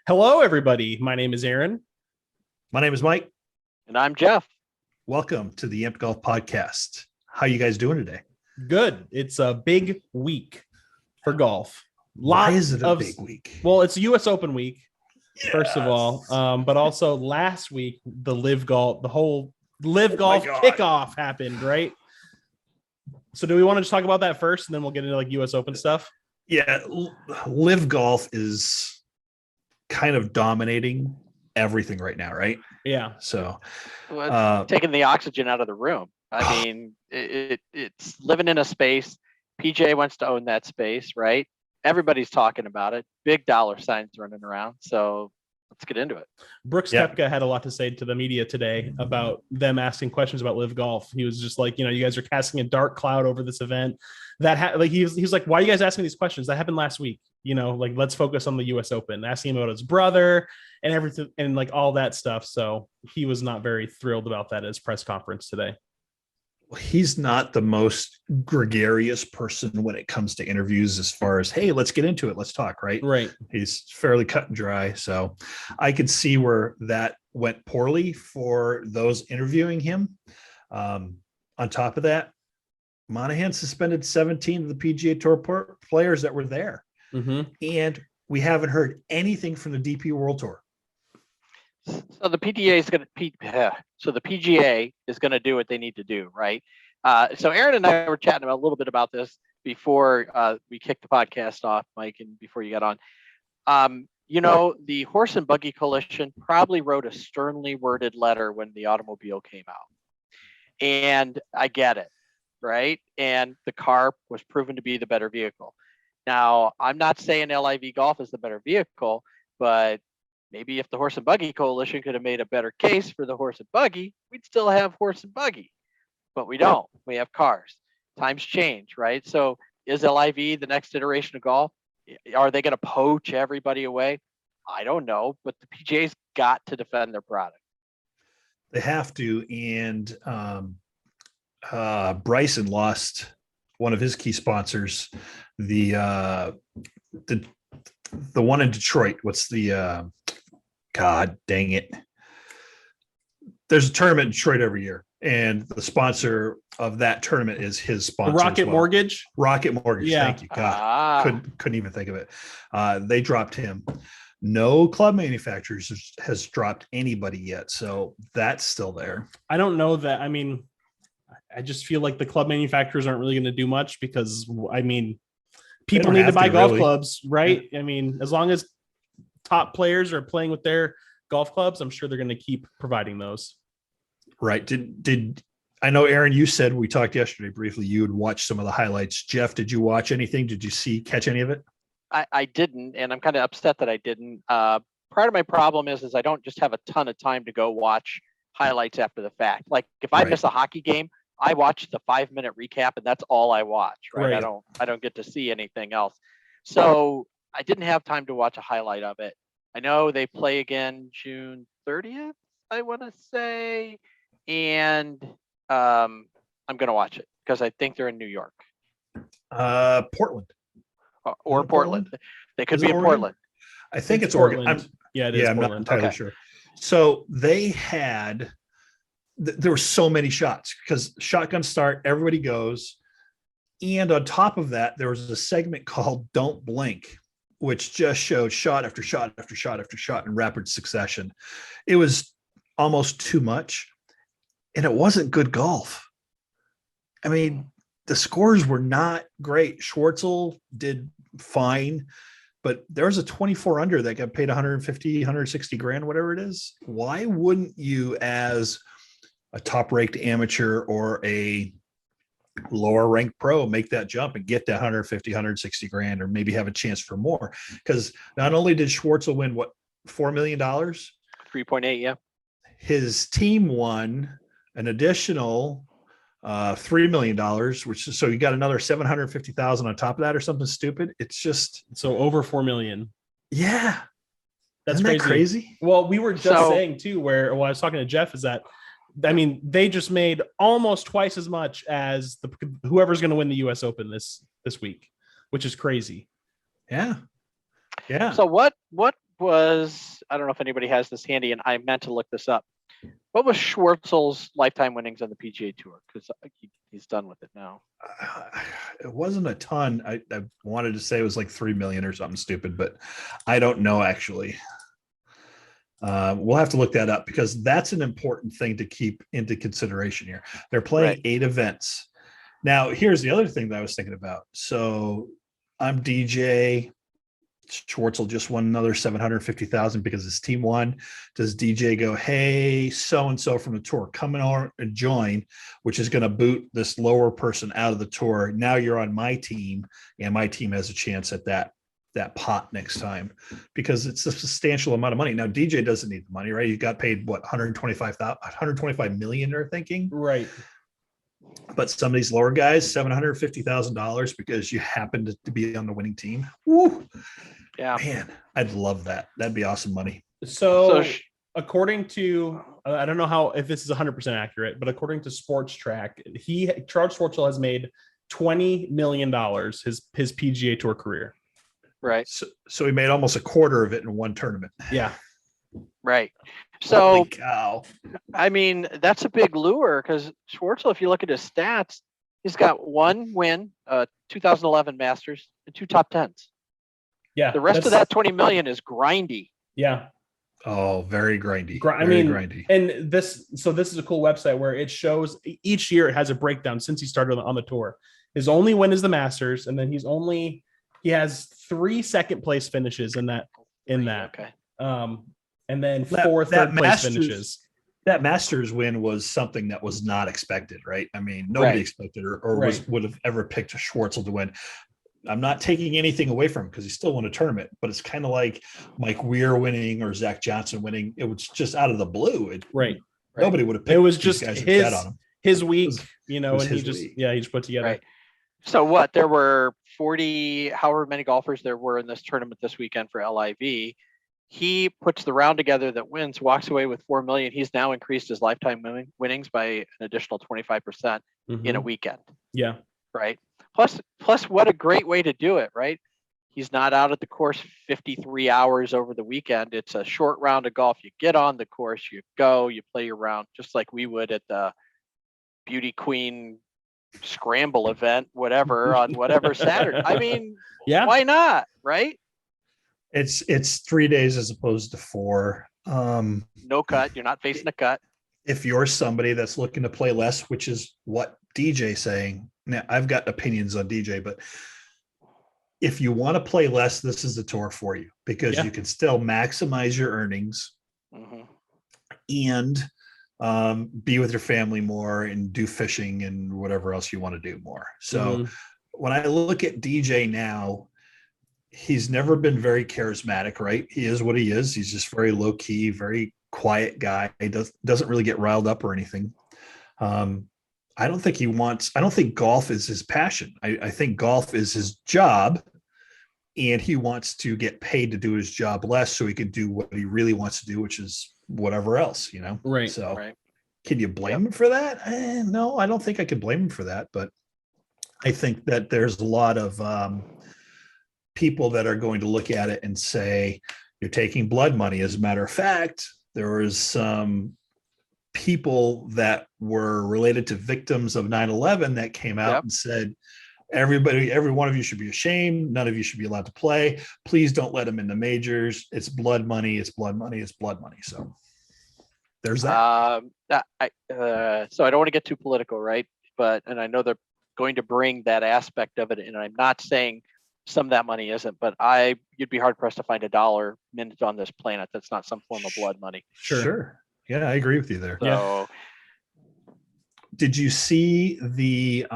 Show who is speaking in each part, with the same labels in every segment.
Speaker 1: Hello, everybody. My name is Aaron.
Speaker 2: My name is Mike.
Speaker 3: And I'm Jeff.
Speaker 2: Welcome to the Imp Golf Podcast. How you guys doing today?
Speaker 1: Good. It's a big week for golf.
Speaker 2: Why is it a big week?
Speaker 1: Well, it's U.S. Open week,
Speaker 2: Yes.
Speaker 1: first of all. But also last week, the whole Live Golf kickoff happened, right? So do we want to just talk about that first, and then we'll get into like U.S. Open stuff?
Speaker 2: Yeah, Live Golf is kind of dominating everything right now, right?
Speaker 1: Yeah.
Speaker 2: So
Speaker 3: Taking the oxygen out of the room. I mean, it's living in a space. PGA wants to own that space, right? Everybody's talking about it. Big dollar signs running around. So let's get into it.
Speaker 1: Brooks Koepka had a lot to say to the media today about them asking questions about Live Golf. He was just like, you guys are casting a dark cloud over this event. He's like, why are you guys asking these questions? That happened last week. Let's focus on the U.S. Open. Asking him about his brother and everything and like all that stuff. So he was not very thrilled about that at his press conference today.
Speaker 2: He's not the most gregarious person when it comes to interviews as far as, hey, let's get into it. Let's talk, right?
Speaker 1: Right.
Speaker 2: He's fairly cut and dry. So I could see where that went poorly for those interviewing him. On top of that, Monahan suspended 17 of the PGA Tour players that were there.
Speaker 1: Mm-hmm.
Speaker 2: And we haven't heard anything from the DP World Tour.
Speaker 3: So the PGA is going to do what they need to do, right? So Aaron and I were chatting a little bit about this before we kicked the podcast off, Mike, and before you got on. The Horse and Buggy Coalition probably wrote a sternly worded letter when the automobile came out. And I get it, right? And the car was proven to be the better vehicle. Now, I'm not saying LIV Golf is the better vehicle, but maybe if the Horse and Buggy Coalition could have made a better case for the Horse and Buggy, we'd still have Horse and Buggy. But we don't. We have cars. Times change, right? So is LIV the next iteration of golf? Are they going to poach everybody away? I don't know, but the PGA's got to defend their product.
Speaker 2: They have to. And Bryson lost one of his key sponsors, the one in Detroit. What's the God dang it? There's a tournament in Detroit every year, and the sponsor of that tournament is his sponsor.
Speaker 1: Rocket Mortgage.
Speaker 2: Rocket Mortgage.
Speaker 1: Yeah.
Speaker 2: Thank you. God, couldn't even think of it. They dropped him. No club manufacturers has dropped anybody yet, so that's still there.
Speaker 1: I don't know that. I mean, I just feel like the club manufacturers aren't really going to do much because, I mean, people need to buy golf clubs, right? Yeah. I mean, as long as top players are playing with their golf clubs, I'm sure they're going to keep providing those.
Speaker 2: Right. Did I know, Aaron, you said, we talked yesterday briefly, you would watch some of the highlights. Jeff, did you watch anything? Did you catch any of it?
Speaker 3: I didn't, and I'm kind of upset that I didn't. Part of my problem is I don't just have a ton of time to go watch highlights after the fact. Like if I miss a hockey game, I watch the 5-minute recap and that's all I watch, right? I don't get to see anything else. So I didn't have time to watch a highlight of it. I know they play again June 30th, I want to say, and I'm going to watch it because I think they're in New York.
Speaker 2: Portland.
Speaker 3: Or Portland. They could be in Portland.
Speaker 2: I think it's Oregon.
Speaker 1: It is
Speaker 2: I'm
Speaker 1: Portland.
Speaker 2: not entirely sure. So they had... there were so many shots because shotgun start, everybody goes. And on top of that, there was a segment called Don't Blink, which just showed shot after shot after shot after shot in rapid succession. It was almost too much. And it wasn't good golf. I mean, the scores were not great. Schwartzel did fine, but there's a 24 under that got paid 150, 160 grand, whatever it is. Why wouldn't you, as a top-ranked amateur or a lower-ranked pro, make that jump and get that 150, 160 grand, or maybe have a chance for more? Because not only did Schwartzel win, what, $4 million?
Speaker 3: 3.8, yeah.
Speaker 2: His team won an additional $3 million, which is, so you got another 750,000 on top of that or something stupid. It's just
Speaker 1: so over 4 million.
Speaker 2: Yeah.
Speaker 1: That's
Speaker 2: crazy.
Speaker 1: Well, we were just saying too, where I was talking to Jeff, is that, I mean, they just made almost twice as much as whoever's going to win the U.S. Open this week, which is crazy.
Speaker 2: Yeah. Yeah.
Speaker 3: So what was, I don't know if anybody has this handy, and I meant to look this up. What was Schwartzel's lifetime winnings on the PGA Tour? Because he's done with it now.
Speaker 2: It wasn't a ton. I wanted to say it was like 3 million or something stupid, but I don't know actually. We'll have to look that up because that's an important thing to keep into consideration here. They're playing 8 events. Now, here's the other thing that I was thinking about. So I'm DJ. Schwartzel just won another 750,000 because his team won. Does DJ go, hey, so-and-so from the tour, come on and join, which is going to boot this lower person out of the tour. Now you're on my team, and my team has a chance at that pot next time because it's a substantial amount of money. Now, DJ doesn't need the money, right? He got paid, what, 125 million, they're thinking?
Speaker 1: Right.
Speaker 2: But some of these lower guys, $750,000 because you happen to be on the winning team. Woo.
Speaker 3: Yeah,
Speaker 2: man, I'd love that. That'd be awesome money.
Speaker 1: So according to, I don't know if this is 100% accurate, but according to Sports Track, Charles Schwartzel has made $20 million his PGA Tour career.
Speaker 3: Right.
Speaker 2: So he made almost a quarter of it in one tournament.
Speaker 1: Yeah.
Speaker 3: Right. So,
Speaker 2: holy cow.
Speaker 3: I mean, that's a big lure because Schwartzel, if you look at his stats, he's got 1 win, 2011 Masters, and 2 top 10s.
Speaker 1: Yeah.
Speaker 3: The rest of that 20 million is grindy.
Speaker 1: Yeah.
Speaker 2: Oh, very grindy.
Speaker 1: Grindy. And this is a cool website where it shows each year it has a breakdown since he started on the tour. His only win is the Masters, and then he has 3 second place finishes in that.
Speaker 3: Okay.
Speaker 1: And then 4 third place finishes.
Speaker 2: That Masters win was something that was not expected, right? I mean, nobody expected or would have ever picked Schwartzel to win. I'm not taking anything away from him because he still won a tournament, but it's kind of like Mike Weir winning or Zach Johnson winning. It was just out of the blue. Nobody would have picked.
Speaker 1: It was just his week, and he just put together.
Speaker 3: Right. So what? There were 40, however many golfers there were in this tournament this weekend for LIV. He puts the round together that wins, walks away with 4 million. He's now increased his lifetime winnings by an additional 25% in a weekend.
Speaker 1: Yeah.
Speaker 3: Right. Plus, what a great way to do it, right? He's not out at the course 53 hours over the weekend. It's a short round of golf. You get on the course, you go, you play your round, just like we would at the Beauty Queen Scramble event, whatever, on whatever Saturday. I mean, why not, right?
Speaker 2: It's 3 days as opposed to 4.
Speaker 3: No cut. You're not facing a cut.
Speaker 2: If you're somebody that's looking to play less, which is what DJ's saying. Now, I've got opinions on DJ, but if you want to play less, this is the tour for you because you can still maximize your earnings and be with your family more and do fishing and whatever else you want to do more. So when I look at DJ now, he's never been very charismatic, right? He is what he is. He's just very low key, very quiet guy. He doesn't really get riled up or anything. I don't think golf is his passion. I think golf is his job, and he wants to get paid to do his job less so he can do what he really wants to do, which is whatever else, Right. So can you blame him for that? No, I don't think I can blame him for that, but I think that there's a lot of people that are going to look at it and say, you're taking blood money. As a matter of fact, there was some people that were related to victims of 9/11 that came out and said, every one of you should be ashamed. None of you should be allowed to play. Please don't let them in the majors. It's blood money. It's blood money. It's blood money. So there's that.
Speaker 3: So I don't want to get too political, right? And I know they're going to bring that aspect of it. And I'm not saying some of that money isn't, but you'd be hard pressed to find $1 minute on this planet that's not some form of blood money.
Speaker 2: Sure. Yeah, I agree with you there.
Speaker 3: So,
Speaker 2: did you see the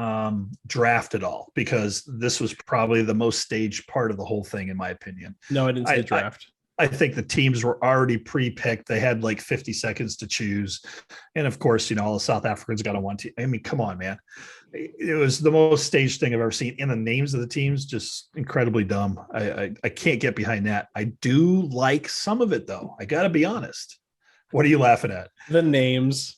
Speaker 2: draft at all? Because this was probably the most staged part of the whole thing, in my opinion.
Speaker 1: No, I didn't see the draft.
Speaker 2: I think the teams were already pre-picked. They had like 50 seconds to choose. And of course, all the South Africans got on one team. I mean, come on, man. It was the most staged thing I've ever seen. And the names of the teams, just incredibly dumb. I can't get behind that. I do like some of it, though. I got to be honest. What are you laughing at?
Speaker 1: The names.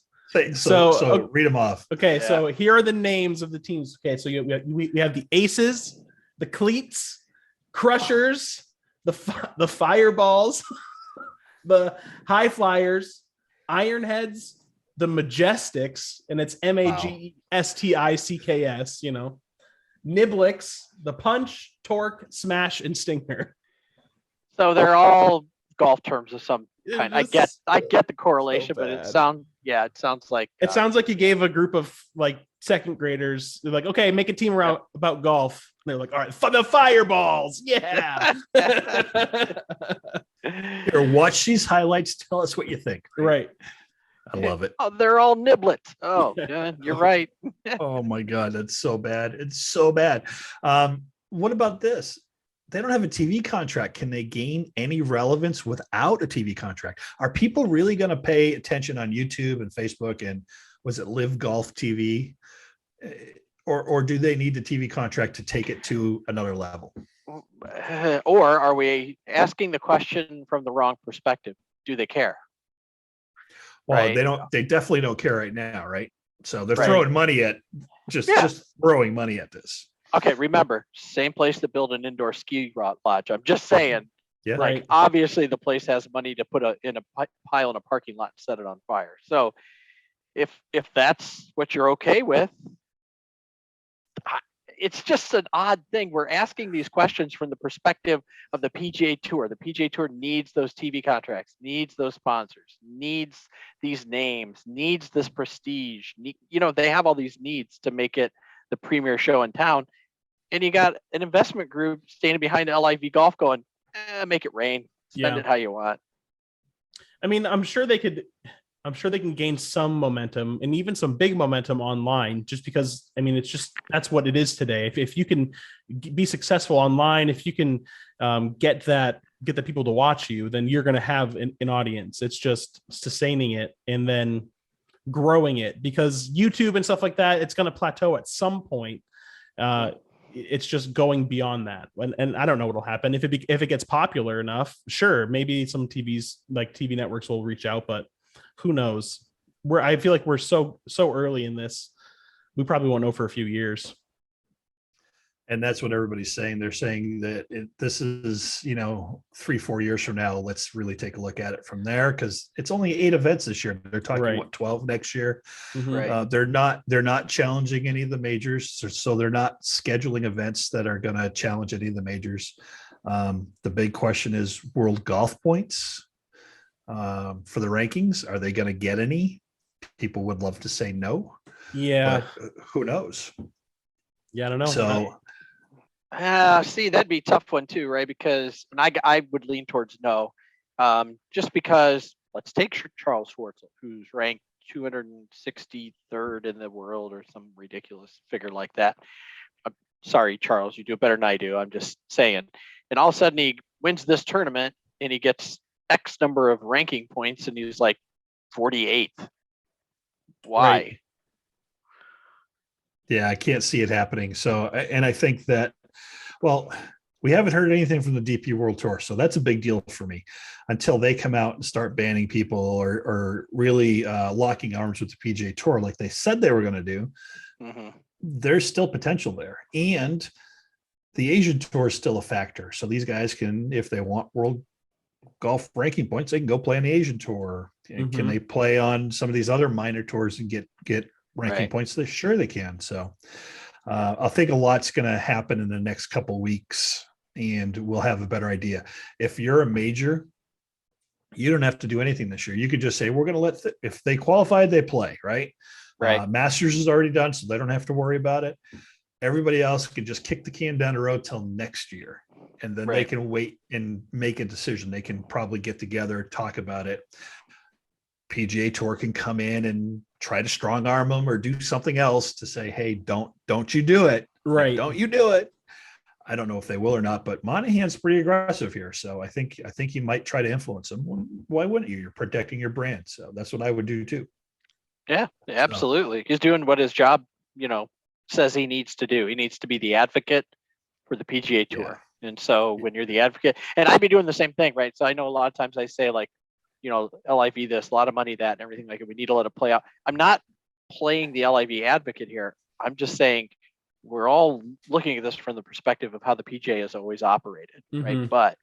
Speaker 2: So read them off.
Speaker 1: Okay, so here are the names of the teams. Okay, so we have the Aces, the Cleats, Crushers, the Fireballs, the High Flyers, Ironheads, the Majestics, and it's Magesticks, Niblix, the Punch, Torque, Smash, and Stinger.
Speaker 3: So they're all golf terms of some kind. I get the correlation, but it sounds like
Speaker 1: it sounds like you gave a group of like second graders, they're like, okay, make a team around about golf. And they're like, all right, the Fireballs, yeah.
Speaker 2: Here, watch these highlights. Tell us what you think.
Speaker 1: Right.
Speaker 2: I love it.
Speaker 3: Oh, they're all niblets. Oh, yeah, you're right.
Speaker 2: Oh my God, that's so bad. It's so bad. What about this? They don't have a TV contract. Can they gain any relevance without a TV contract? Are people really going to pay attention on YouTube and Facebook and was it Live Golf TV? Or do they need the TV contract to take it to another level?
Speaker 3: Or are we asking the question from the wrong perspective? Do they care?
Speaker 2: Well,
Speaker 3: right.
Speaker 2: They definitely don't care right now, right? So they're throwing money at just throwing money at this.
Speaker 3: Okay, remember, same place that built an indoor ski lodge. I'm just saying, obviously the place has money to put in a pile in a parking lot and set it on fire. So if that's what you're okay with, it's just an odd thing. We're asking these questions from the perspective of the PGA Tour. The PGA Tour needs those TV contracts, needs those sponsors, needs these names, needs this prestige. They have all these needs to make it the premier show in town. And you got an investment group standing behind LIV Golf going, make it rain, spend it how you want.
Speaker 1: I mean, I'm sure they can gain some momentum and even some big momentum online just because, I mean, that's what it is today. If you can be successful online, if you can get the people to watch you, then you're going to have an audience. It's just sustaining it and then growing it, because YouTube and stuff like that, it's going to plateau at some point. It's just going beyond that. And I don't know what'll happen if it gets popular enough. Sure, maybe some TV networks will reach out, but who knows? I feel like we're so early in this. We probably won't know for a few years.
Speaker 2: And that's what everybody's saying. They're saying that this is, 3-4 years from now, let's really take a look at it from there, because it's only 8 events this year. They're talking 12 next year.
Speaker 1: Mm-hmm.
Speaker 2: They're not challenging any of the majors, so they're not scheduling events that are going to challenge any of the majors. The big question is world golf points for the rankings. Are they going to get any? People would love to say no.
Speaker 1: Yeah,
Speaker 2: but who knows?
Speaker 1: Yeah, I don't know.
Speaker 2: So.
Speaker 3: See, that'd be a tough one too, right? Because I would lean towards no, just because let's take Charles Schwartzel, who's ranked 263rd in the world or some ridiculous figure like that. I'm sorry, Charles, you do better than I do. I'm just saying. And all of a sudden he wins this tournament and he gets X number of ranking points and he's like 48th. Why?
Speaker 1: Right.
Speaker 2: Yeah, I can't see it happening. So, and I think that, well, we haven't heard anything from the DP World Tour, so that's a big deal for me until they come out and start banning people or really locking arms with the PGA Tour like they said they were going to do.
Speaker 3: Mm-hmm.
Speaker 2: There's still potential there. And the Asian Tour is still a factor. So these guys can, if they want world golf ranking points, they can go play on the Asian Tour. Mm-hmm. Can they play on some of these other minor tours and get ranking points? Sure they can. So I think a lot's going to happen in the next couple of weeks and we'll have a better idea. If you're a major, you don't have to do anything this year. You could just say, we're going to if they qualify, they play, right? Masters is already done, so they don't have to worry about it. Everybody else can just kick the can down the road till next year. And then they can wait and make a decision. They can probably get together, talk about it. PGA Tour can come in and try to strong arm them or do something else to say, hey, don't you do it.
Speaker 1: Right.
Speaker 2: Don't you do it. I don't know if they will or not, but Monahan's pretty aggressive here. So I think you might try to influence them. Why wouldn't you? You're protecting your brand. So that's what I would do too.
Speaker 3: Yeah, absolutely. So. He's doing what his job, says he needs to do. He needs to be the advocate for the PGA Tour. Yeah. And so when you're the advocate, and I'd be doing the same thing, right? So I know a lot of times I say like, LIV this, a lot of money that, and everything like it. We need to let it play out. I'm not playing the LIV advocate here. I'm just saying we're all looking at this from the perspective of how the PGA has always operated, right? But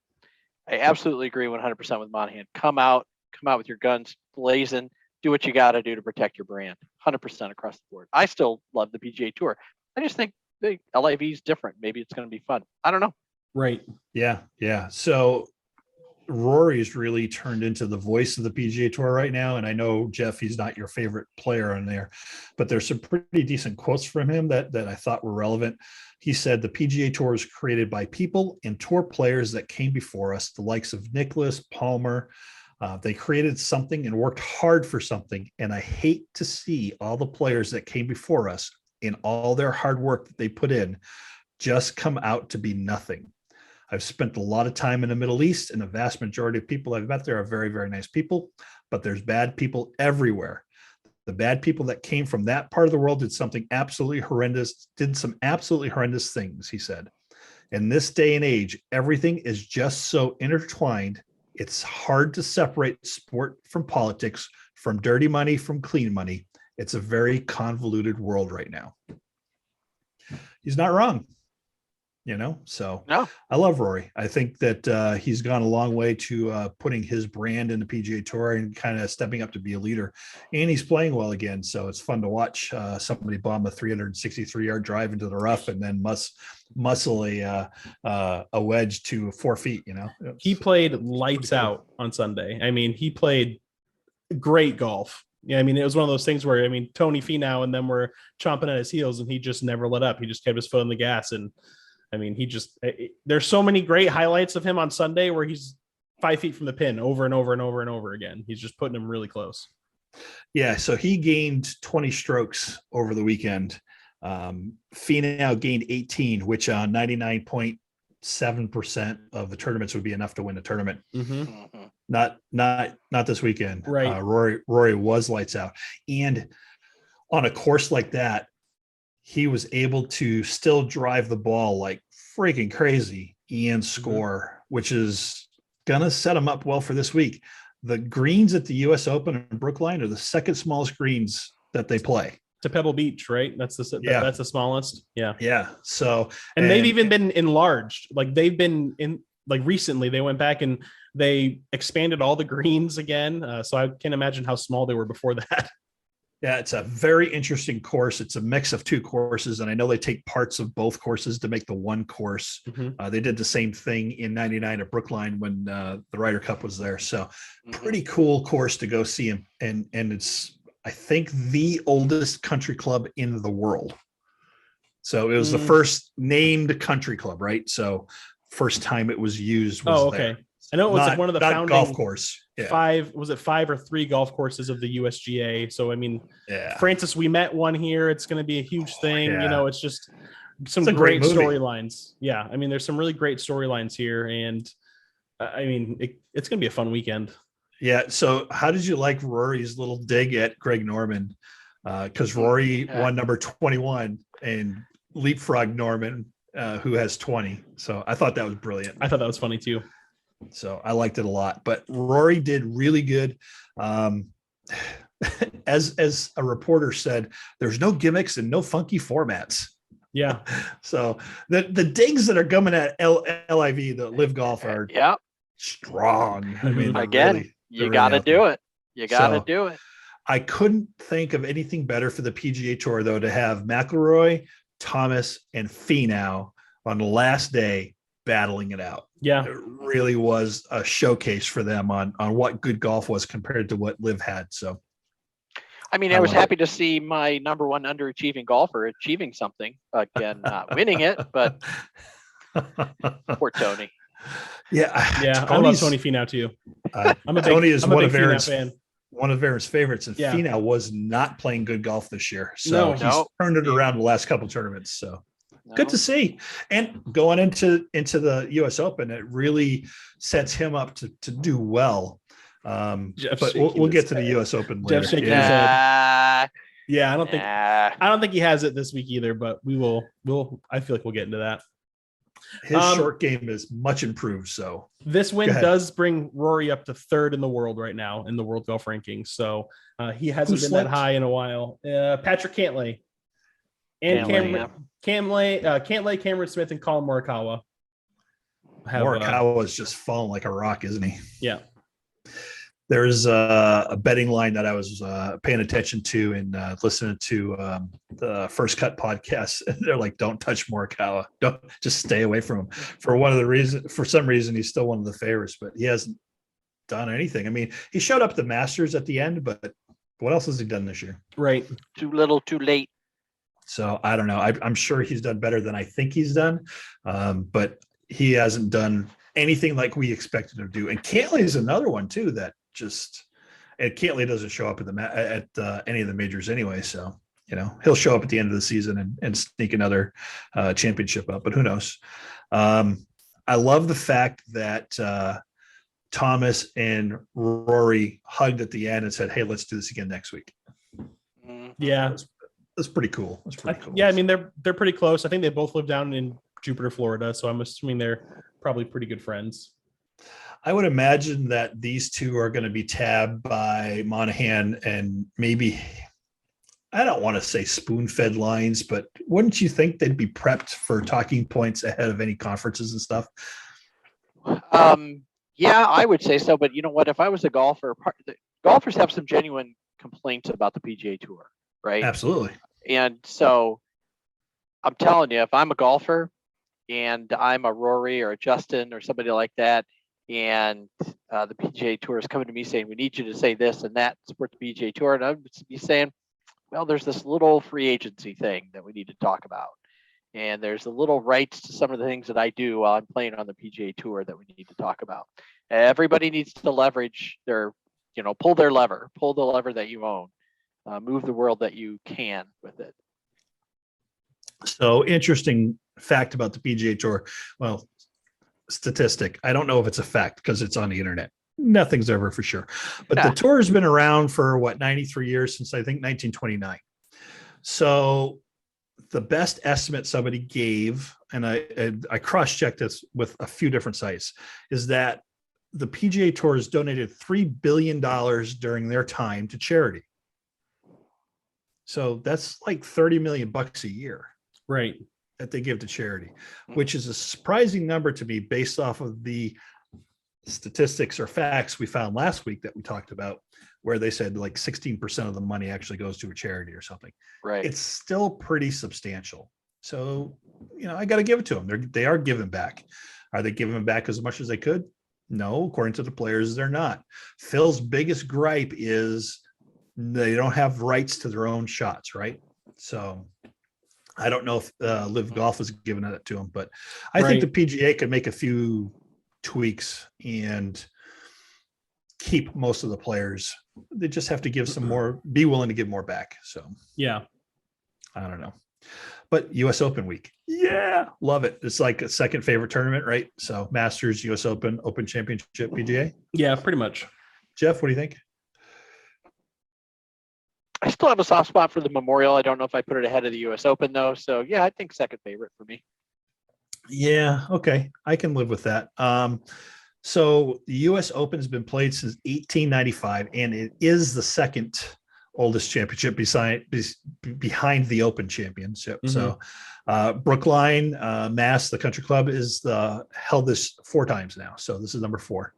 Speaker 3: I absolutely agree 100% with Monahan. Come out with your guns blazing. Do what you got to do to protect your brand. 100% across the board. I still love the PGA Tour. I just think the LIV is different. Maybe it's going to be fun. I don't know.
Speaker 1: Right.
Speaker 2: Yeah. So Rory's really turned into the voice of the PGA Tour right now. And I know, Jeff, he's not your favorite player on there, but there's some pretty decent quotes from him that I thought were relevant. He said, the PGA Tour is created by people and tour players that came before us, the likes of Nicklaus, Palmer. They created something and worked hard for something. And I hate to see all the players that came before us and all their hard work that they put in just come out to be nothing. I've spent a lot of time in the Middle East, and the vast majority of people I've met there are very, very nice people, but there's bad people everywhere. The bad people that came from that part of the world did something absolutely horrendous, did some absolutely horrendous things, he said. In this day and age, everything is just so intertwined. It's hard to separate sport from politics, from dirty money, from clean money. It's a very convoluted world right now. He's not wrong. So
Speaker 3: No.
Speaker 2: I love Rory. I think that he's gone a long way to putting his brand in the PGA Tour and kind of stepping up to be a leader. And he's playing well again. So it's fun to watch somebody bomb a 363-yard drive into the rough and then muscle a wedge to 4 feet.
Speaker 1: He played lights out on Sunday. I mean, he played great golf. Yeah, I mean, it was one of those things where, Tony Finau and them were chomping at his heels, and he just never let up. He just kept his foot on the gas. And there's so many great highlights of him on Sunday where he's 5 feet from the pin over and over and over and over again. He's just putting him really close.
Speaker 2: Yeah. So he gained 20 strokes over the weekend. Finau gained 18, which on 99.7% of the tournaments would be enough to win the tournament.
Speaker 1: Mm-hmm.
Speaker 2: Not this weekend.
Speaker 1: Right.
Speaker 2: Rory was lights out. And on a course like that, he was able to still drive the ball like freaking crazy and score, which is going to set him up well for this week. The greens at the US Open in Brookline are the second smallest greens that they play.
Speaker 1: To Pebble Beach, right? That's the smallest. Yeah.
Speaker 2: Yeah. So,
Speaker 1: and they've even been enlarged. Like they've been in, like recently they went back and they expanded all the greens again. So I can't imagine how small they were before that.
Speaker 2: Yeah, it's a very interesting course. It's a mix of two courses, and I know they take parts of both courses to make the one course.
Speaker 1: Mm-hmm.
Speaker 2: They did the same thing in '99 at Brookline when the Ryder Cup was there. So, pretty cool course to go see him. And it's, I think, the oldest country club in the world. So it was the first named country club, right? So first time it was used was there.
Speaker 1: I know it was like one of the founding
Speaker 2: golf course. Yeah.
Speaker 1: 5 or 3 golf courses of the USGA. So Francis, we met one here. It's going to be a huge thing.
Speaker 2: Yeah.
Speaker 1: It's just some great storylines. Yeah, there's some really great storylines here, and it's going to be a fun weekend.
Speaker 2: Yeah. So how did you like Rory's little dig at Greg Norman? Because Rory won number 21 and leapfrog Norman, who has 20. So I thought that was brilliant.
Speaker 1: I thought that was funny too.
Speaker 2: So I liked it a lot, but Rory did really good. As a reporter said, there's no gimmicks and no funky formats.
Speaker 1: Yeah.
Speaker 2: So the digs that are coming at LIV, the Live Golf, are strong.
Speaker 3: Again, you got to do it. You got to do it.
Speaker 2: I couldn't think of anything better for the PGA Tour, though, to have McIlroy, Thomas, and Finau on the last day battling it out.
Speaker 1: Yeah,
Speaker 2: it really was a showcase for them on what good golf was compared to what Liv had. So,
Speaker 3: I was happy to see my number one underachieving golfer achieving something again, not winning it, but poor Tony.
Speaker 1: Yeah, I love Tony Finau too.
Speaker 2: Tony is one of Aaron's
Speaker 1: fan.
Speaker 2: One of Aaron's favorites, and Finau was not playing good golf this year. So he's turned it around the last couple of tournaments. So. Good to see. And going into the US Open, it really sets him up to do well. But we'll get to the US Open later.
Speaker 1: I don't think he has it this week either, but I feel like we'll get into that.
Speaker 2: His short game is much improved. So
Speaker 1: this win does bring Rory up to 3rd in the world right now in the world golf rankings. So he hasn't been that high in a while. Patrick Cantlay. And Cantlay, Cameron Smith, and Colin Morikawa.
Speaker 2: Morikawa is just falling like a rock, isn't he?
Speaker 1: Yeah.
Speaker 2: There's a betting line that I was paying attention to and listening to the First Cut podcast. They're like, "Don't touch Morikawa. Don't, just stay away from him." For some reason, he's still one of the favorites, but he hasn't done anything. I mean, he showed up at the Masters at the end, but what else has he done this year?
Speaker 1: Right.
Speaker 3: Too little, too late.
Speaker 2: So I don't know. I'm sure he's done better than I think he's done, but he hasn't done anything like we expected him to do. And Cantlay is another one too that and Cantlay doesn't show up at any of the majors anyway. So, he'll show up at the end of the season and sneak another championship up, but who knows? I love the fact that Thomas and Rory hugged at the end and said, "Hey, let's do this again next week."
Speaker 1: Yeah.
Speaker 2: That's pretty cool. That's pretty cool.
Speaker 1: Yeah. I mean, they're pretty close. I think they both live down in Jupiter, Florida. So I'm assuming they're probably pretty good friends.
Speaker 2: I would imagine that these two are going to be tabbed by Monahan and maybe, I don't want to say spoon-fed lines, but wouldn't you think they'd be prepped for talking points ahead of any conferences and stuff?
Speaker 3: Yeah, I would say so. But you know what? If I was a golfer, golfers have some genuine complaints about the PGA Tour, right?
Speaker 2: Absolutely.
Speaker 3: And so I'm telling you, if I'm a golfer and I'm a Rory or a Justin or somebody like that, and the PGA Tour is coming to me saying, "We need you to say this and that, support the PGA Tour," and I would be saying, "Well, there's this little free agency thing that we need to talk about, and there's a little rights to some of the things that I do while I'm playing on the PGA Tour that we need to talk about." Everybody needs to leverage pull the lever that you own, move the world that you can with it.
Speaker 2: So, interesting fact about the PGA Tour. Well, statistic. I don't know if it's a fact because it's on the internet. Nothing's ever for sure. But the tour has been around for 93 years, since I think 1929. So the best estimate somebody gave, and I cross-checked this with a few different sites, is that the PGA Tour has donated $3 billion during their time to charity. So that's like $30 million a year.
Speaker 1: Right.
Speaker 2: That they give to charity, which is a surprising number to me based off of the statistics or facts we found last week that we talked about, where they said like 16% of the money actually goes to a charity or something.
Speaker 3: Right.
Speaker 2: It's still pretty substantial. So, I got to give it to them. They are giving back. Are they giving back as much as they could? No, according to the players, they're not. Phil's biggest gripe is they don't have rights to their own shots, right? So I don't know if Live Golf is giving that to him, but I think the PGA could make a few tweaks and keep most of the players. They just have to give some more, be willing to give more back. So,
Speaker 1: yeah,
Speaker 2: I don't know. But US Open week. Yeah. Love it. It's like a second favorite tournament, right? So Masters, US Open, Open Championship, PGA.
Speaker 1: Yeah, pretty much.
Speaker 2: Jeff, what do you think?
Speaker 3: I still have a soft spot for the Memorial. I don't know if I put it ahead of the US Open though. So yeah, I think second favorite for me.
Speaker 2: Yeah. Okay. I can live with that. So the US Open has been played since 1895, and it is the second oldest championship behind the Open Championship. Mm-hmm. So Brookline, Mass, the country club is held this 4 times now. So this is number 4.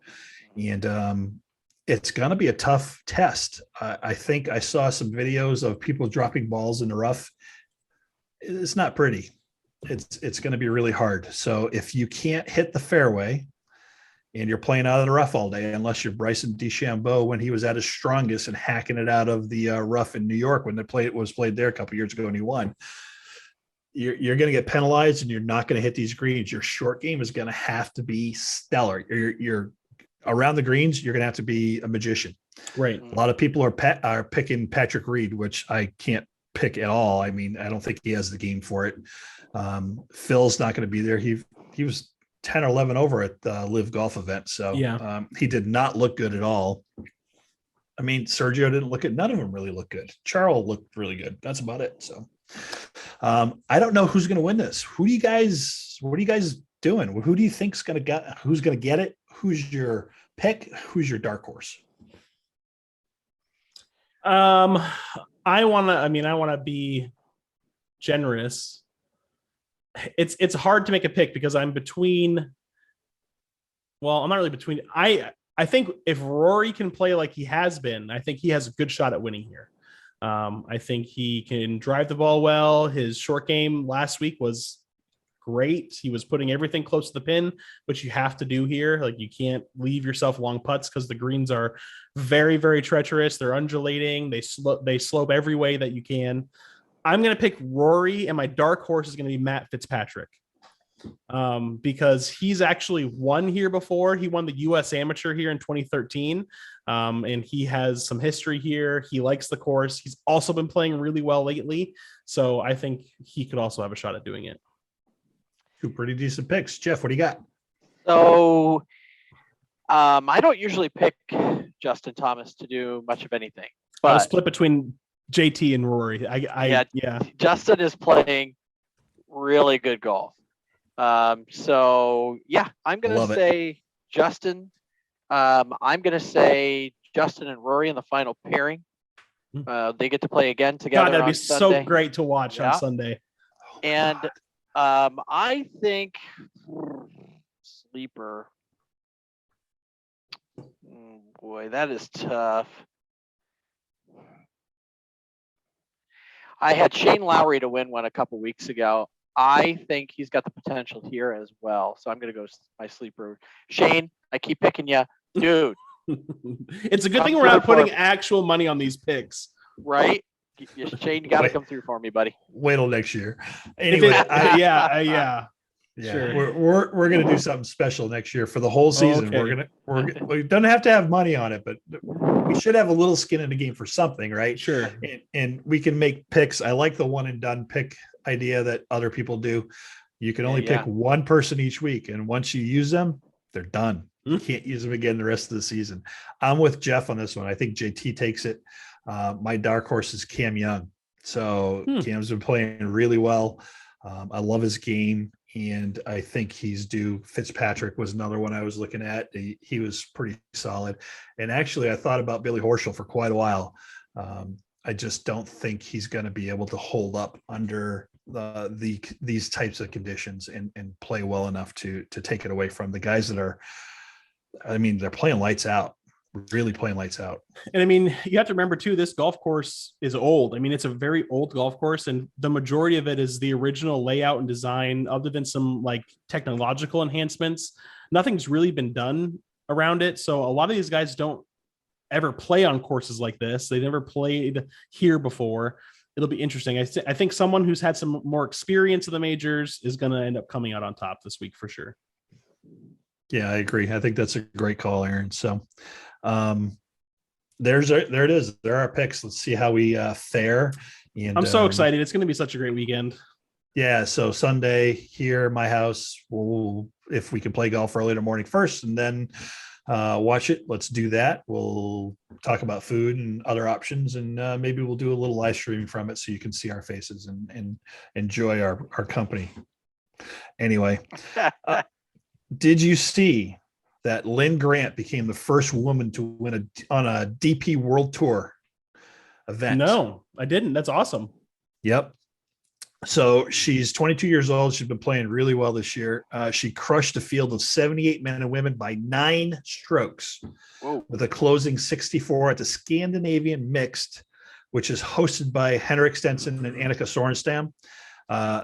Speaker 2: And it's going to be a tough test. I think I saw some videos of people dropping balls in the rough. It's not pretty. It's going to be really hard. So if you can't hit the fairway and you're playing out of the rough all day, unless you're Bryson DeChambeau when he was at his strongest and hacking it out of the rough in New York when it was played there a couple of years ago and he won, you're going to get penalized and you're not going to hit these greens. Your short game is going to have to be stellar. You're around the greens, you're going to have to be a magician.
Speaker 1: Right.
Speaker 2: A lot of people are picking Patrick Reed, which I can't pick at all. I mean, I don't think he has the game for it. Phil's not going to be there. He was 10 or 11 over at the Live Golf event. So yeah. He did not look good at all. I mean, Sergio didn't look none of them really look good. Charles looked really good. That's about it. So I don't know who's going to win this. What are you guys doing? Who do you think's going to get, who's going to get it? Who's your pick? Who's your dark horse?
Speaker 1: I want to be generous. It's hard to make a pick because I'm between Well, I'm not really between. I think if Rory can play like he has been, I think he has a good shot at winning here. I think he can drive the ball well. His short game last week was great. He was putting everything close to the pin, which you have to do here. Like you can't leave yourself long putts because the greens are very, very treacherous. They're undulating. They slope every way that you can. I'm going to pick Rory, and my dark horse is going to be Matt Fitzpatrick. Because he's actually won here before. He won the U.S. Amateur here in 2013, and he has some history here. He likes the course. He's also been playing really well lately, so I think he could also have a shot at doing it.
Speaker 2: Two pretty decent picks. Jeff, what do you got?
Speaker 3: So I don't usually pick Justin Thomas to do much of anything, but
Speaker 1: I'll split between JT and Rory. Yeah.
Speaker 3: Justin is playing really good golf. So yeah, I'm going to say Justin. I'm going to say Justin and Rory in the final pairing. They get to play again together.
Speaker 1: God, that'd be
Speaker 3: Sunday.
Speaker 1: so great to watch on Sunday.
Speaker 3: And I think sleeper. Boy, that is tough. I had Shane Lowry to win one a couple weeks ago. I think he's got the potential here as well. So I'm going to go my sleeper. Shane, I keep picking you. Dude.
Speaker 1: It's a good thing we're not putting actual money on these picks.
Speaker 3: Right? Shane, you got to come through for me, buddy.
Speaker 2: Wait till next year. Anyway,
Speaker 1: yeah.
Speaker 2: Sure. We're gonna do something special next year for the whole season.
Speaker 1: Okay.
Speaker 2: We don't have to have money on it, but we should have a little skin in the game for something, right?
Speaker 1: Sure.
Speaker 2: And we can make picks. I like the one and done pick idea that other people do. You can only pick one person each week, and once you use them, they're done. You can't use them again the rest of the season. I'm with Jeff on this one. I think JT takes it. My dark horse is Cam Young. So Cam's been playing really well. I love his game, and I think he's due. Fitzpatrick was another one I was looking at. He was pretty solid. And actually, I thought about Billy Horschel for quite a while. I just don't think he's going to be able to hold up under these types of conditions and play well enough to take it away from the guys that are. I mean, they're playing lights out. Really playing lights out.
Speaker 1: And I mean, you have to remember too, this golf course is old. I mean, it's a very old golf course, and the majority of it is the original layout and design, other than some like technological enhancements. Nothing's really been done around it. So a lot of these guys don't ever play on courses like this. They never played here before. It'll be interesting. I think someone who's had some more experience in the majors is going to end up coming out on top this week for sure.
Speaker 2: Yeah, I agree. I think that's a great call, Aaron. So there it is. There are picks. Let's see how we fare. And
Speaker 1: I'm so excited. It's going to be such a great weekend.
Speaker 2: Yeah. So Sunday here, my house, if we can play golf early in the morning first and then watch it, let's do that. We'll talk about food and other options, and maybe we'll do a little live streaming from it so you can see our faces and enjoy our company. Anyway, did you see that Lynn Grant became the first woman to win on a DP World Tour event?
Speaker 1: No, I didn't. That's awesome.
Speaker 2: Yep. So she's 22 years old. She's been playing really well this year. She crushed a field of 78 men and women by 9 strokes. Whoa. With a closing 64 at the Scandinavian Mixed, which is hosted by Henrik Stenson and Annika Sorenstam.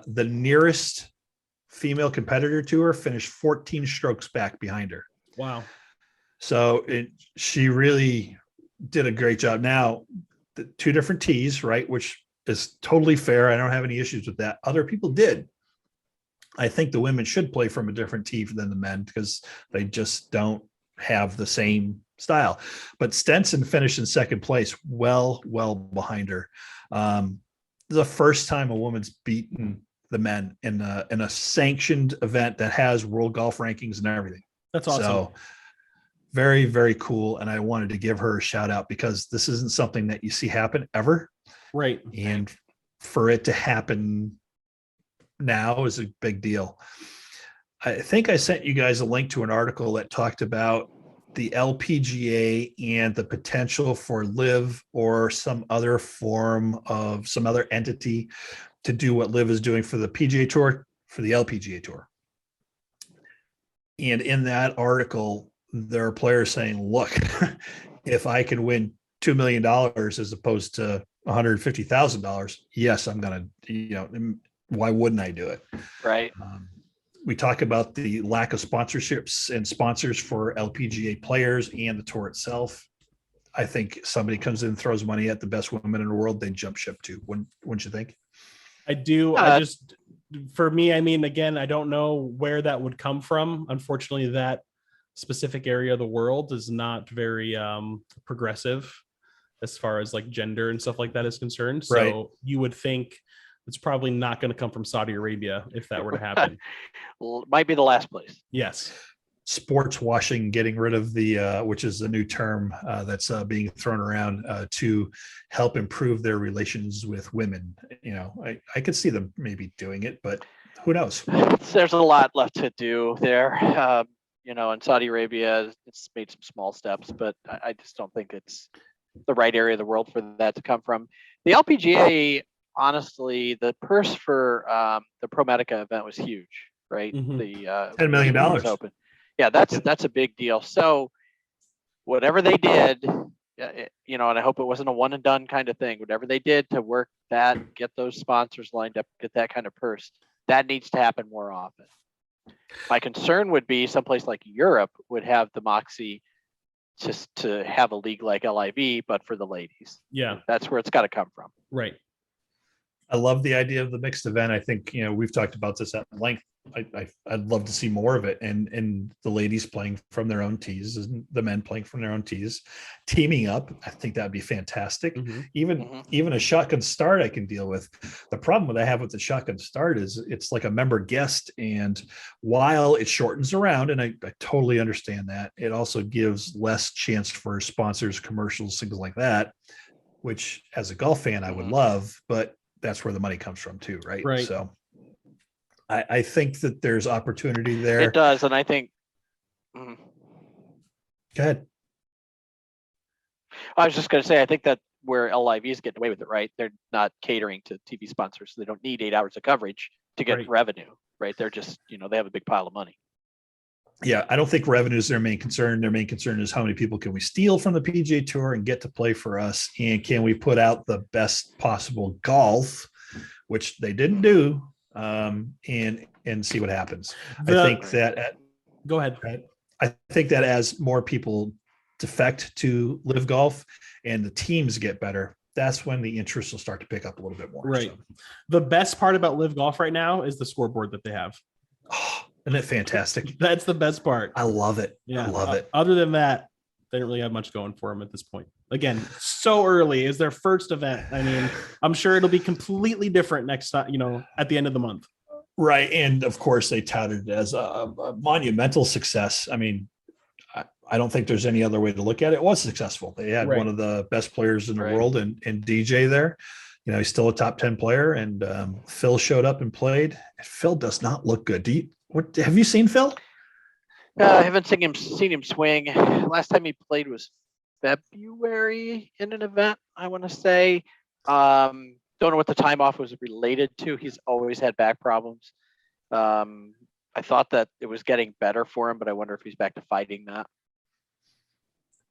Speaker 2: The nearest female competitor to her finished 14 strokes back behind her.
Speaker 1: Wow.
Speaker 2: So she really did a great job. Now, the 2 different tees, right, which is totally fair. I don't have any issues with that. Other people did. I think the women should play from a different tee than the men because they just don't have the same style. But Stenson finished in second place, well behind her. The first time a woman's beaten the men in a sanctioned event that has world golf rankings and everything.
Speaker 1: That's awesome.
Speaker 2: So very, very cool. And I wanted to give her a shout out because this isn't something that you see happen ever.
Speaker 1: Right.
Speaker 2: And for it to happen now is a big deal. I think I sent you guys a link to an article that talked about the LPGA and the potential for LIV or some other form of some other entity to do what LIV is doing for the PGA Tour, for the LPGA Tour. And in that article, there are players saying, look, if I can win $2 million as opposed to $150,000, yes, I'm going to, why wouldn't I do it?
Speaker 3: Right.
Speaker 2: We talk about the lack of sponsorships and sponsors for LPGA players and the tour itself. I think somebody comes in and throws money at the best women in the world, they jump ship too. Wouldn't you think?
Speaker 1: I do. For me, I mean, again, I don't know where that would come from. Unfortunately, that specific area of the world is not very progressive as far as like gender and stuff like that is concerned. So
Speaker 2: right.
Speaker 1: You would think it's probably not going to come from Saudi Arabia if that were to happen.
Speaker 3: Well, it might be the last place.
Speaker 1: Yes.
Speaker 2: Sports washing, getting rid of the, which is the new term that's being thrown around to help improve their relations with women. I could see them maybe doing it, but who knows?
Speaker 3: There's a lot left to do there. In Saudi Arabia, it's made some small steps, but I just don't think it's the right area of the world for that to come from. The LPGA, honestly, the purse for the ProMedica event was huge, right?
Speaker 1: Mm-hmm.
Speaker 3: The
Speaker 2: $10 million
Speaker 3: open. Yeah, that's a big deal. So whatever they did, and I hope it wasn't a one and done kind of thing. Whatever they did to work that, get those sponsors lined up, get that kind of purse, that needs to happen more often. My concern would be someplace like Europe would have the moxie just to have a league like LIV, but for the ladies.
Speaker 1: Yeah,
Speaker 3: that's where it's got to come from.
Speaker 1: Right.
Speaker 2: I love the idea of the mixed event. I think, we've talked about this at length. I'd love to see more of it, and the ladies playing from their own tees and the men playing from their own tees, teaming up. I think that'd be fantastic.
Speaker 1: Mm-hmm.
Speaker 2: Even a shotgun start I can deal with. The problem that I have with the shotgun start is it's like a member guest, and while it shortens around, and I totally understand that, it also gives less chance for sponsors, commercials, things like that, which as a golf fan I would love, but that's where the money comes from too, right?
Speaker 1: Right.
Speaker 2: So I think that there's opportunity there.
Speaker 3: It does, and I think.
Speaker 2: Go ahead.
Speaker 3: I was just going to say, I think that where LIV is getting away with it, right? They're not catering to TV sponsors, so they don't need 8 hours of coverage to get revenue, right? They're just, they have a big pile of money.
Speaker 2: Yeah, I don't think revenue is their main concern. Their main concern is how many people can we steal from the PGA Tour and get to play for us, and can we put out the best possible golf, which they didn't do. And see what happens. I think that
Speaker 1: go ahead.
Speaker 2: I think that as more people defect to live golf and the teams get better, that's when the interest will start to pick up a little bit more.
Speaker 1: Right. So. The best part about live golf right now is the scoreboard that they have.
Speaker 2: Oh, isn't it fantastic?
Speaker 1: That's the best part.
Speaker 2: I love it.
Speaker 1: Yeah.
Speaker 2: I love it.
Speaker 1: Other than that, they don't really have much going for them at this point. Again, so early is their first event. I mean, I'm sure it'll be completely different next time, at the end of the month.
Speaker 2: Right. And of course they touted it as a monumental success. I mean, I don't think there's any other way to look at it. It was successful. They had one of the best players in the world and DJ there. He's still a top 10 player, and Phil showed up and played. Phil does not look good. Have you seen Phil?
Speaker 3: I haven't seen him swing. Last time he played was February in an event, I want to say. Don't know what the time off was related to. He's always had back problems. I thought that it was getting better for him, but I wonder if he's back to fighting that.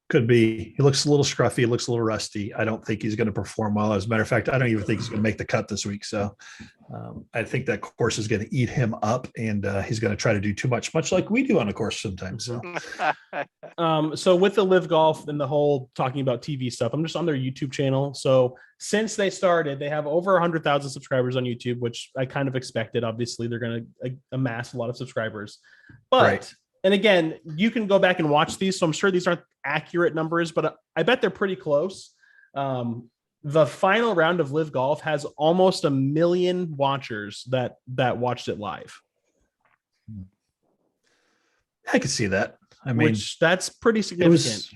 Speaker 2: Could be. He looks a little scruffy. He looks a little rusty. I don't think he's going to perform well. As a matter of fact, I don't even think he's going to make the cut this week. So I think that course is going to eat him up, and he's going to try to do too much like we do on a course sometimes. So,
Speaker 1: so with the live golf and the whole talking about TV stuff, I'm just on their YouTube channel. So since they started, they have over 100,000 subscribers on YouTube, which I kind of expected. Obviously, they're going to amass a lot of subscribers, but and again, you can go back and watch these. So I'm sure these aren't accurate numbers, but I bet they're pretty close. The final round of live golf has almost 1 million watchers that watched it live.
Speaker 2: I could see that. I mean,
Speaker 1: that's pretty significant.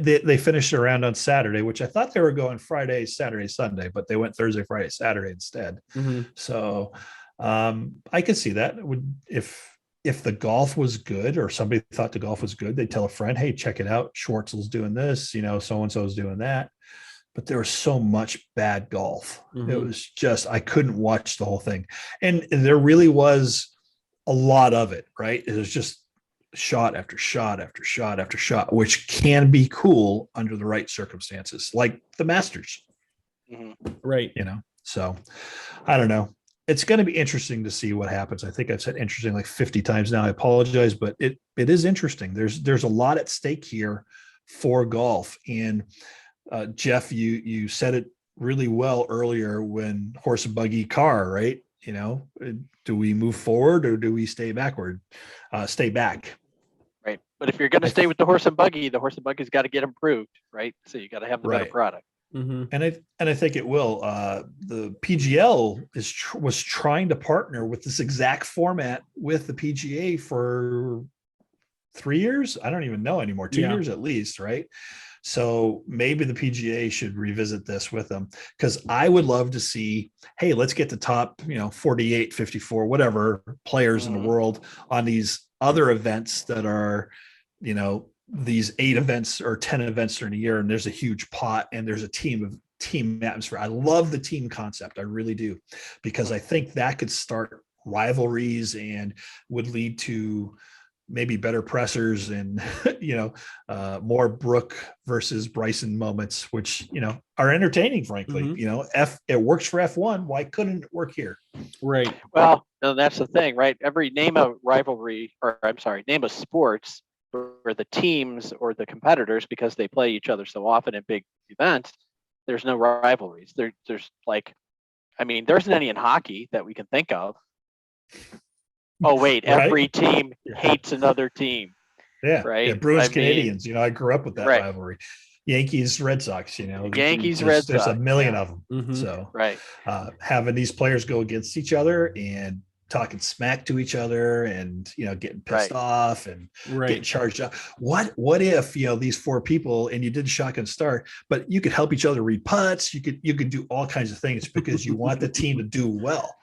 Speaker 2: They finished the round on Saturday, which I thought they were going Friday, Saturday, Sunday, but they went Thursday, Friday, Saturday instead. Mm-hmm. So I could see that. If the golf was good, or somebody thought the golf was good, they'd tell a friend, hey, check it out. Schwartzel's doing this, so-and-so is doing that. But there was so much bad golf. Mm-hmm. It was just, I couldn't watch the whole thing. And there really was a lot of it, right? It was just shot after shot after shot after shot, which can be cool under the right circumstances, like the Masters.
Speaker 1: Right.
Speaker 2: So I don't know. It's going to be interesting to see what happens. I think I've said interesting like 50 times now. I apologize, but it is interesting. There's a lot at stake here for golf. And Jeff, you said it really well earlier when horse and buggy car, right? Do we move forward or do we stay backward? Stay back.
Speaker 3: Right. But if you're going to stay with the horse and buggy's got to get improved, right? So you got to have the better product.
Speaker 1: Mm-hmm.
Speaker 2: And I think it will. The PGL was trying to partner with this exact format with the PGA for 3 years. I don't even know anymore. 2 years at least, right? So maybe the PGA should revisit this with them, because I would love to see, hey, let's get the top, 48, 54, whatever players in the world on these other events that are, these 8 events or 10 events during a year. And there's a huge pot and there's a team atmosphere. I love the team concept. I really do, because I think that could start rivalries and would lead to maybe better pressers and, more Brooke versus Bryson moments, which, are entertaining, frankly. It works for F1. Why couldn't it work here?
Speaker 1: Right.
Speaker 3: Well, that's the thing, right? Name a rivalry, name a sports where the teams or the competitors, because they play each other so often in big events, there's no rivalries. There's there isn't any in hockey that we can think of. Oh, wait, every team hates another team.
Speaker 2: Yeah.
Speaker 3: Right.
Speaker 2: Yeah, Bruins, Canadians, I grew up with that rivalry. Yankees, Red Sox,
Speaker 3: Yankees, Red Sox.
Speaker 2: There's a million of them.
Speaker 1: Mm-hmm.
Speaker 2: So having these players go against each other and talking smack to each other and, getting pissed off and getting charged up. What if, these 4 people and you did shotgun start, but you could help each other read putts. You could do all kinds of things because you want the team to do well.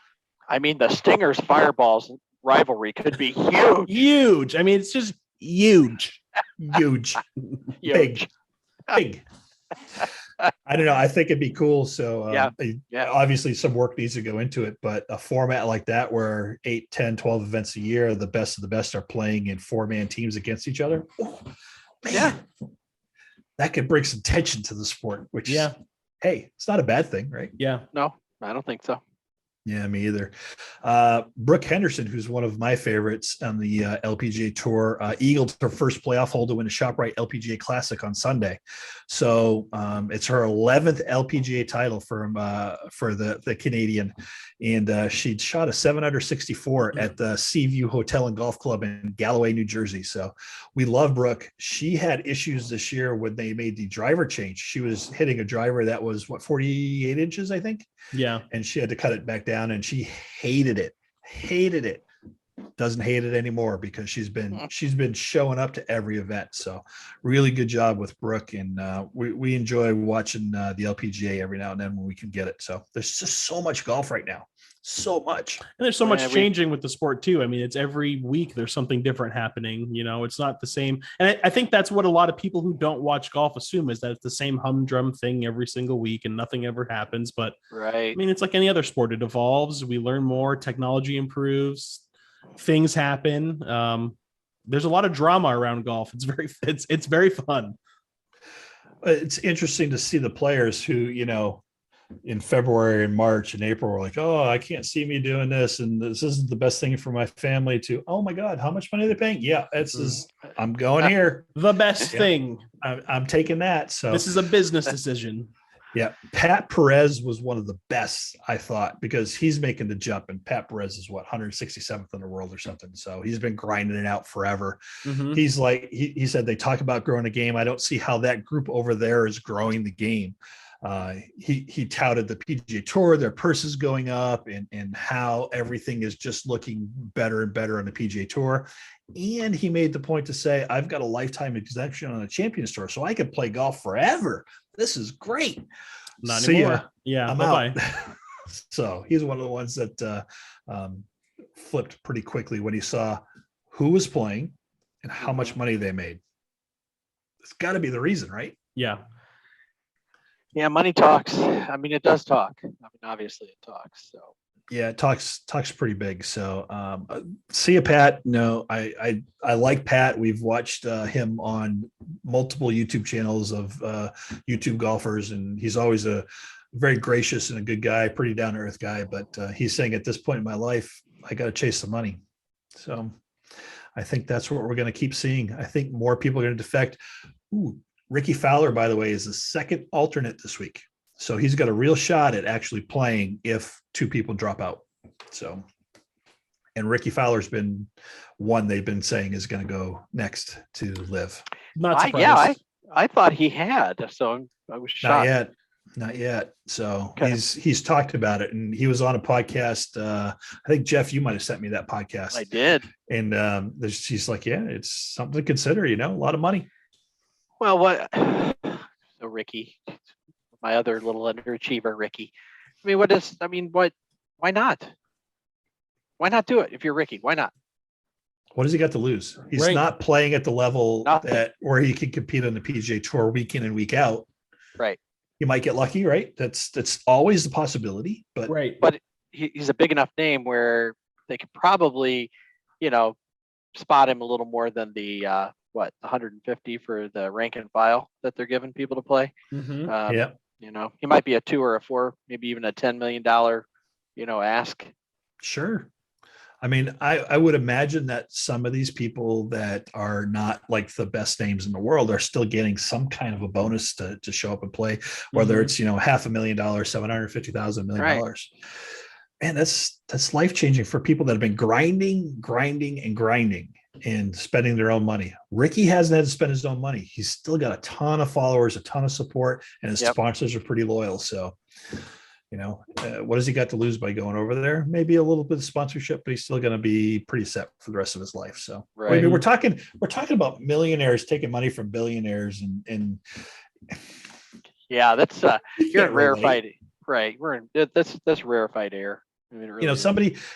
Speaker 3: The Stingers Fireballs rivalry could be huge.
Speaker 1: It's just huge.
Speaker 2: Big. I don't know. I think it'd be cool. So obviously some work needs to go into it, but a format like that where 8, 10, 12 events a year, the best of the best are playing in 4-man teams against each other. Oh, man. That could bring some tension to the sport, which hey, it's not a bad thing, right?
Speaker 1: Yeah.
Speaker 3: No, I don't think so.
Speaker 2: Yeah, me either. Brooke Henderson, who's one of my favorites on the LPGA Tour, eagled her first playoff hole to win a ShopRite LPGA Classic on Sunday. So it's her 11th LPGA title for the Canadian, and she shot a 764 at the Seaview Hotel and Golf Club in Galloway, New Jersey. So we love Brooke. She had issues this year when they made the driver change. She was hitting a driver that was 48 inches, I think.
Speaker 1: Yeah.
Speaker 2: And she had to cut it back down, and she hated it. Doesn't hate it anymore because she's been showing up to every event. So really good job with Brooke. And we enjoy watching the LPGA every now and then when we can get it. So there's just so much golf right now. So much.
Speaker 1: And there's so much changing with the sport too. It's every week there's something different happening. It's not the same. And I think that's what a lot of people who don't watch golf assume, is that it's the same humdrum thing every single week and nothing ever happens. But it's like any other sport. It evolves. We learn more. Technology improves. Things happen. There's a lot of drama around golf. It's very fun.
Speaker 2: It's interesting to see the players who, in February and March and April were like, oh, I can't see me doing this, and this isn't the best thing for my family, to, oh my God, how much money are they paying? Yeah, I'm going here.
Speaker 1: The best thing.
Speaker 2: I'm taking that. So
Speaker 1: this is a business decision.
Speaker 2: Yeah. Pat Perez was one of the best, I thought, because he's making the jump, and Pat Perez is 167th in the world or something. So he's been grinding it out forever. Mm-hmm. He's like, he said, they talk about growing a game. I don't see how that group over there is growing the game. He touted the PGA Tour, their purses going up, and how everything is just looking better and better on the PGA Tour. And he made the point to say, I've got a lifetime exemption on the Champions Tour, so I could play golf forever. This is great.
Speaker 1: Not anymore. Yeah,
Speaker 2: I'm out. So he's one of the ones that flipped pretty quickly when he saw who was playing and how much money they made. It's got to be the reason, right?
Speaker 1: Yeah.
Speaker 3: Yeah, money talks. It does talk. Obviously it talks. So
Speaker 2: Yeah, talks pretty big. So see you, Pat. No, I like Pat. We've watched him on multiple YouTube channels of YouTube golfers, and he's always a very gracious and a good guy, pretty down to earth guy. But he's saying at this point in my life, I got to chase the money. So I think that's what we're going to keep seeing. I think more people are going to defect. Ooh, Rickie Fowler, by the way, is the second alternate this week. So he's got a real shot at actually playing if two people drop out. So, and Rickie Fowler's been one they've been saying is going to go next to live.
Speaker 1: Not surprised.
Speaker 3: I thought he had. So I was shocked.
Speaker 2: Not yet. So
Speaker 3: Okay.
Speaker 2: he's talked about it, and he was on a podcast. I think Jeff, you might have sent me that podcast.
Speaker 3: I did.
Speaker 2: And she's like, yeah, it's something to consider. A lot of money.
Speaker 3: Well, what? So Rickie, my other little underachiever, Rickie. Why not? Why not do it if you're Rickie? Why not?
Speaker 2: What does he got to lose? He's
Speaker 1: Right.
Speaker 2: not playing at the level
Speaker 3: Nothing.
Speaker 2: where he can compete on the PGA Tour week in and week out.
Speaker 3: Right.
Speaker 2: You might get lucky, right? That's always the possibility. But
Speaker 1: Right.
Speaker 3: But he's a big enough name where they could probably, spot him a little more than the 150 for the rank and file that they're giving people to play.
Speaker 1: Mhm.
Speaker 2: yeah,
Speaker 3: He might be a 2 or a 4, maybe even a $10 million, ask.
Speaker 2: sure. I mean, I would imagine that some of these people that are not like the best names in the world are still getting some kind of a bonus to show up and play, whether it's, $500,000, $750,000, $1 million.
Speaker 3: Right.
Speaker 2: Man, that's life-changing for people that have been grinding and spending their own money. Rickie hasn't had to spend his own money. He's still got a ton of followers, a ton of support, and his sponsors are pretty loyal. So, what has he got to lose by going over there? Maybe a little bit of sponsorship, but he's still going to be pretty set for the rest of his life. So,
Speaker 3: Right.
Speaker 2: I mean, we're talking about millionaires taking money from billionaires, and
Speaker 3: Yeah, that's you're in
Speaker 2: can't
Speaker 3: rarefied. Right. That's rarefied air. I mean, it really is.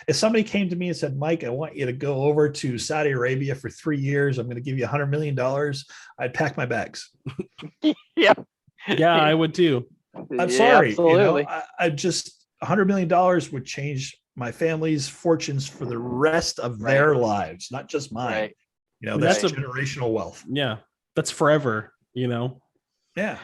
Speaker 2: if somebody came to me and said, Mike, I want you to go over to Saudi Arabia for 3 years. I'm going to give you $100 million. I'd pack my bags.
Speaker 3: Yeah.
Speaker 1: Yeah, I would too.
Speaker 2: I'm sorry.
Speaker 3: Absolutely.
Speaker 2: I just $100 million would change my family's fortunes for the rest of their lives, not just mine.
Speaker 3: Right.
Speaker 2: That's
Speaker 1: That's
Speaker 2: generational wealth.
Speaker 1: Yeah. That's forever,
Speaker 2: Yeah.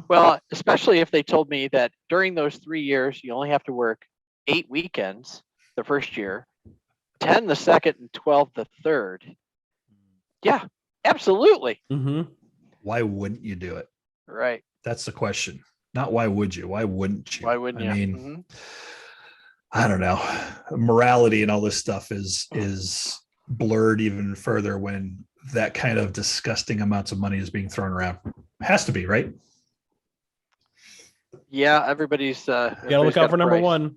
Speaker 3: Well, especially if they told me that during those 3 years, you only have to work 8 weekends the first year, 10 the second, and 12 the third. Yeah, absolutely.
Speaker 1: Mm-hmm.
Speaker 2: Why wouldn't you do it?
Speaker 3: Right.
Speaker 2: That's the question. Not why would you? Why wouldn't you?
Speaker 3: Why wouldn't you?
Speaker 2: I mean, I don't know. Morality and all this stuff is blurred even further when that kind of disgusting amounts of money is being thrown around. Has to be, right?
Speaker 3: Yeah, everybody's
Speaker 1: Gotta look out for number one.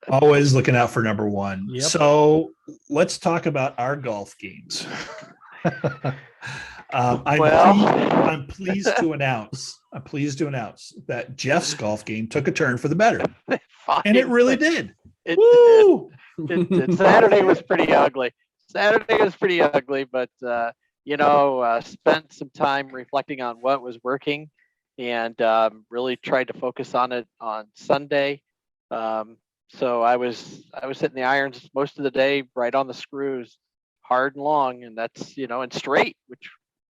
Speaker 2: Always looking out for number one.
Speaker 1: Yep.
Speaker 2: So let's talk about our golf games. I'm pleased to announce that Jeff's golf game took a turn for the better, and it really did.
Speaker 3: Woo! Saturday was pretty ugly. But spent some time reflecting on what was working, and really tried to focus on it on Sunday. So I was hitting the irons most of the day, right on the screws, hard and long, and that's and straight, which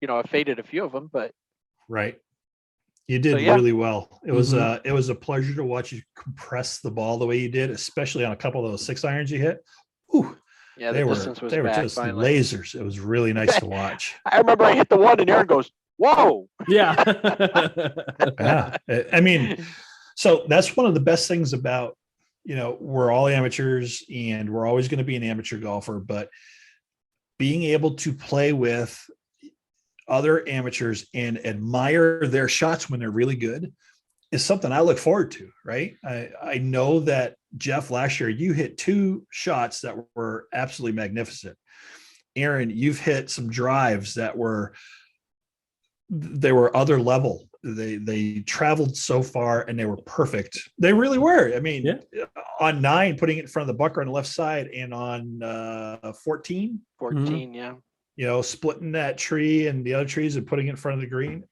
Speaker 3: I faded a few of them, but
Speaker 2: right. You did really well. It was a pleasure to watch you compress the ball the way you did, especially on a couple of those 6 irons you hit. Ooh,
Speaker 3: yeah,
Speaker 2: they were just
Speaker 3: finally.
Speaker 2: lasers. It was really nice to watch.
Speaker 3: I remember I hit the one, and Aaron goes, "Whoa!"
Speaker 1: Yeah.
Speaker 2: Yeah, I mean, so that's one of the best things about we're all amateurs, and we're always going to be an amateur golfer, but being able to play with other amateurs and admire their shots when they're really good is something I look forward to, right? I know that Jeff, last year you hit 2 shots that were absolutely magnificent. Aaron, you've hit some drives that were other level. They traveled so far and they were perfect. They really were. I mean, on 9, putting it in front of the bunker on the left side, and on 14, splitting that tree and the other trees and putting it in front of the green.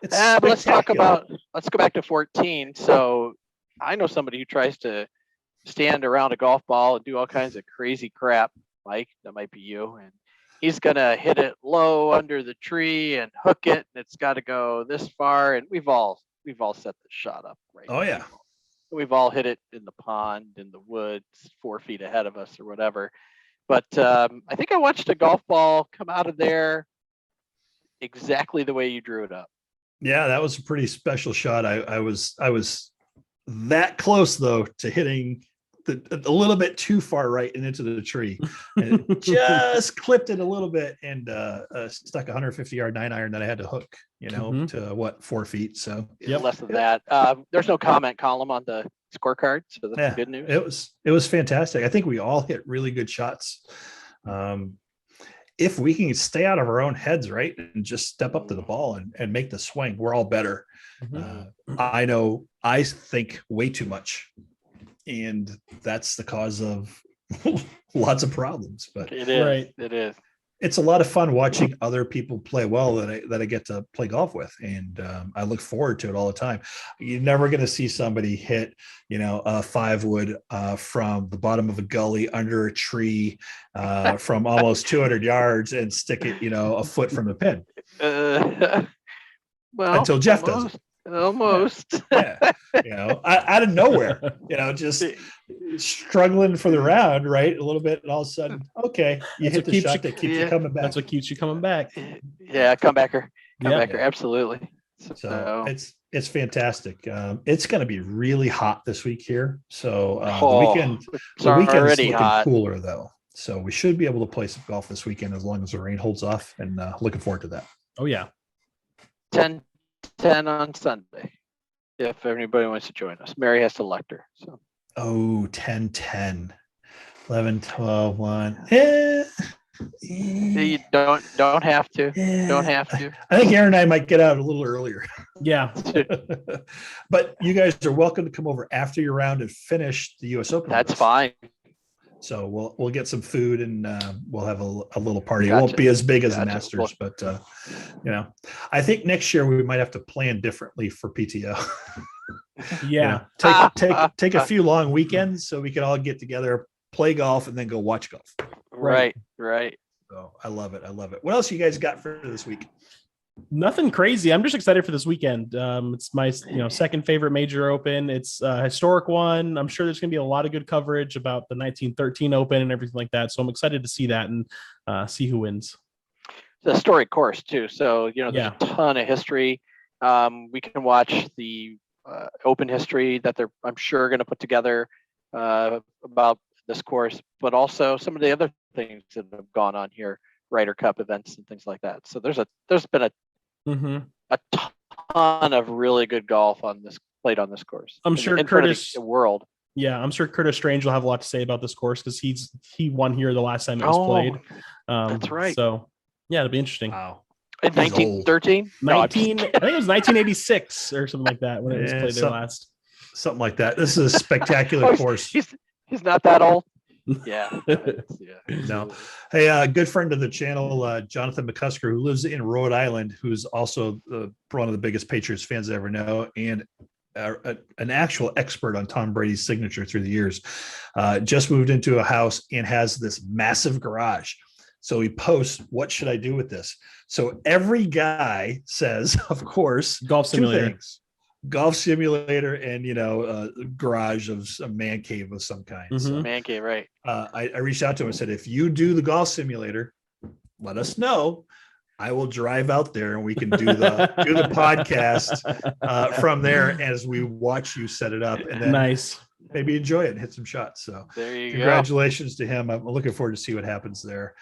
Speaker 3: But let's go back to 14. So I know somebody who tries to stand around a golf ball and do all kinds of crazy crap. Mike, that might be you. And he's going to hit it low under the tree and hook it. And it's got to go this far. And we've all set the shot up. Right.
Speaker 2: Oh yeah.
Speaker 3: We've all hit it in the pond, in the woods, 4 feet ahead of us or whatever. But I think I watched a golf ball come out of there exactly the way you drew it up.
Speaker 2: Yeah, that was a pretty special shot. I was that close though to hitting a little bit too far right and into the tree, and it just clipped it a little bit and stuck a 150-yard 9-iron that I had to hook, to 4 feet. So
Speaker 3: less than that. There's no comment column on the scorecard, so that's good news.
Speaker 2: It was fantastic. I think we all hit really good shots. If we can stay out of our own heads, right, and just step up to the ball and make the swing, we're all better. I know I think way too much, and that's the cause of lots of problems. But
Speaker 3: it is. Right. It is.
Speaker 2: It's a lot of fun watching other people play well that I get to play golf with, and I look forward to it all the time. You're never going to see somebody hit, a 5-wood from the bottom of a gully under a tree from almost 200 yards and stick it, a foot from the pin.
Speaker 3: Well,
Speaker 2: until Jeff does it.
Speaker 3: Almost.
Speaker 2: Yeah. Out of nowhere, just struggling for the round, right? A little bit, and all of a sudden, okay, you hit the shot that keeps you coming back.
Speaker 1: That's what keeps you coming back.
Speaker 3: Yeah, comebacker, absolutely.
Speaker 2: So it's fantastic. It's going to be really hot this week here. So the weekend's looking cooler though. So we should be able to play some golf this weekend as long as the rain holds off, and looking forward to that.
Speaker 1: Oh yeah.
Speaker 3: 10 on Sunday, if anybody wants to join us. Mary has to lecture. So
Speaker 2: 10 11 12 1.
Speaker 3: You don't have to. Don't have to.
Speaker 2: I think Aaron and I might get out a little earlier.
Speaker 1: Yeah.
Speaker 2: But you guys are welcome to come over after your round and finish the US Open.
Speaker 3: That's fine.
Speaker 2: So we'll get some food and we'll have a little party. Gotcha. It won't be as big as the Masters, but I think next year we might have to plan differently for PTO.
Speaker 1: Yeah,
Speaker 2: take a few long weekends so we can all get together, play golf, and then go watch golf.
Speaker 3: Right.
Speaker 2: So I love it. What else you guys got for this week?
Speaker 1: Nothing crazy. I'm just excited for this weekend. It's my second favorite major open. It's a historic one. I'm sure there's going to be a lot of good coverage about the 1913 Open and everything like that. So I'm excited to see that and see who wins.
Speaker 3: It's a historic course too. So there's a ton of history. We can watch the open history that they're, I'm sure, going to put together about this course, but also some of the other things that have gone on here, Ryder Cup events and things like that. So there's been a ton of really good golf played on this course.
Speaker 1: I'm sure
Speaker 3: Curtis world.
Speaker 1: Yeah, I'm sure Curtis Strange will have a lot to say about this course because he won here the last time it was played.
Speaker 3: That's right.
Speaker 1: So yeah, it'll be interesting.
Speaker 2: Wow.
Speaker 3: In 1913?
Speaker 1: I think it was 1986 or something like that when it was played there last.
Speaker 2: Something like that. This is a spectacular course.
Speaker 3: He's not that old. Yeah.
Speaker 2: No. Hey, a good friend of the channel, Jonathan McCusker, who lives in Rhode Island, who's also one of the biggest Patriots fans I ever know, and an actual expert on Tom Brady's signature through the years, just moved into a house and has this massive garage. So he posts, what should I do with this? So every guy says, of course,
Speaker 1: golf simulator.
Speaker 2: 2 things. Golf simulator and garage of a man cave of some kind. So,
Speaker 3: man cave, right?
Speaker 2: I reached out to him and said, if you do the golf simulator, let us know. I will drive out there and we can do the podcast from there as we watch you set it up, and then
Speaker 1: nice.
Speaker 2: Maybe enjoy it and hit some shots. So congratulations to him. I'm looking forward to see what happens there.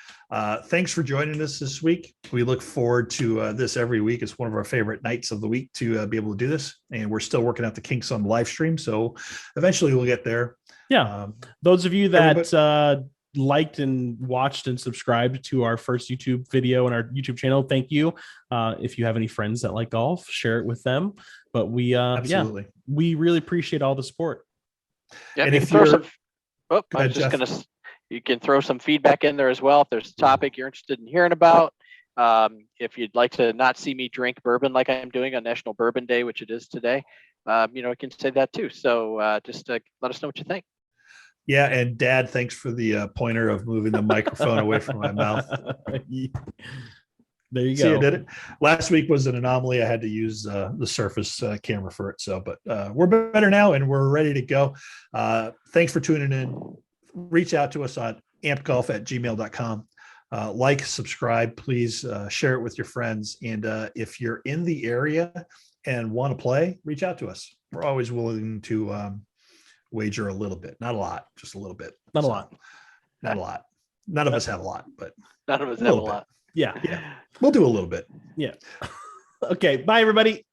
Speaker 2: Thanks for joining us this week. We look forward to this every week. It's one of our favorite nights of the week to be able to do this. And we're still working out the kinks on the live stream. So eventually we'll get there.
Speaker 1: Yeah. Those of you that liked and watched and subscribed to our first YouTube video and our YouTube channel, thank you. If you have any friends that like golf, share it with them. But we we really appreciate all the support.
Speaker 3: Yeah,
Speaker 2: and
Speaker 3: if you can throw some feedback in there as well. If there's a topic you're interested in hearing about, if you'd like to not see me drink bourbon like I'm doing on National Bourbon Day, which it is today, I can say that too. So just let us know what you think.
Speaker 2: Yeah, and Dad, thanks for the pointer of moving the microphone away from my mouth.
Speaker 1: There you
Speaker 2: See,
Speaker 1: go.
Speaker 2: I did it. Last week was an anomaly. I had to use the Surface camera for it. So, but we're better now and we're ready to go. Thanks for tuning in. Reach out to us on ampgolf@gmail.com. Like, subscribe, please share it with your friends. And if you're in the area and want to play, reach out to us. We're always willing to wager a little bit, not a lot, just a little bit.
Speaker 1: Not a lot.
Speaker 2: Not a lot. None of us have a lot, but
Speaker 3: None of us have a lot.
Speaker 1: Yeah.
Speaker 2: We'll do a little bit.
Speaker 1: Yeah. Okay. Bye, everybody.